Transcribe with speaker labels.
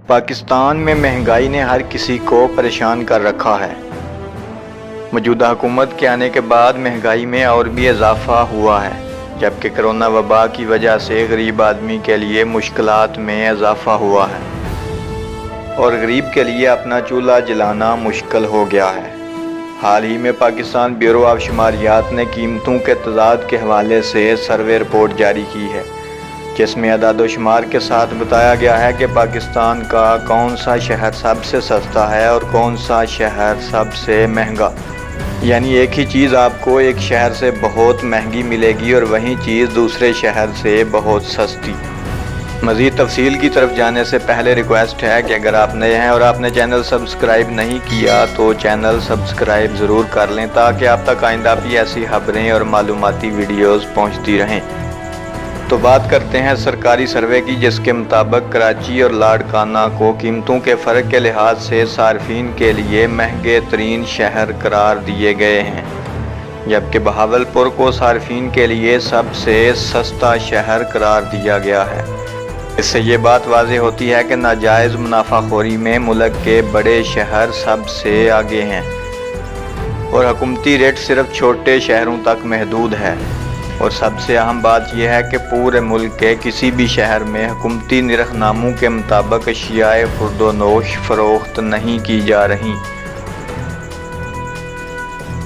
Speaker 1: پاکستان میں مہنگائی نے ہر کسی کو پریشان کر رکھا ہے۔ موجودہ حکومت کے آنے کے بعد مہنگائی میں اور بھی اضافہ ہوا ہے، جبکہ کرونا وبا کی وجہ سے غریب آدمی کے لیے مشکلات میں اضافہ ہوا ہے اور غریب کے لیے اپنا چولہا جلانا مشکل ہو گیا ہے۔ حال ہی میں پاکستان بیورو آف شماریات نے قیمتوں کے تضاد کے حوالے سے سروے رپورٹ جاری کی ہے، جس میں اعداد و شمار کے ساتھ بتایا گیا ہے کہ پاکستان کا کون سا شہر سب سے سستا ہے اور کون سا شہر سب سے مہنگا۔ یعنی ایک ہی چیز آپ کو ایک شہر سے بہت مہنگی ملے گی اور وہی چیز دوسرے شہر سے بہت سستی۔ مزید تفصیل کی طرف جانے سے پہلے ریکویسٹ ہے کہ اگر آپ نئے ہیں اور آپ نے چینل سبسکرائب نہیں کیا تو چینل سبسکرائب ضرور کر لیں تاکہ آپ تک آئندہ بھی ایسی خبریں اور معلوماتی ویڈیوز پہنچتی رہیں۔ تو بات کرتے ہیں سرکاری سروے کی، جس کے مطابق کراچی اور لاڑکانہ کو قیمتوں کے فرق کے لحاظ سے صارفین کے لیے مہنگے ترین شہر قرار دیے گئے ہیں، جبکہ بہاولپور کو صارفین کے لیے سب سے سستا شہر قرار دیا گیا ہے۔ اس سے یہ بات واضح ہوتی ہے کہ ناجائز منافع خوری میں ملک کے بڑے شہر سب سے آگے ہیں اور حکومتی ریٹ صرف چھوٹے شہروں تک محدود ہے۔ اور سب سے اہم بات یہ ہے کہ پورے ملک کے کسی بھی شہر میں حکومتی نرخ ناموں کے مطابق اشیاء خورد و نوش فروخت نہیں کی جا رہی۔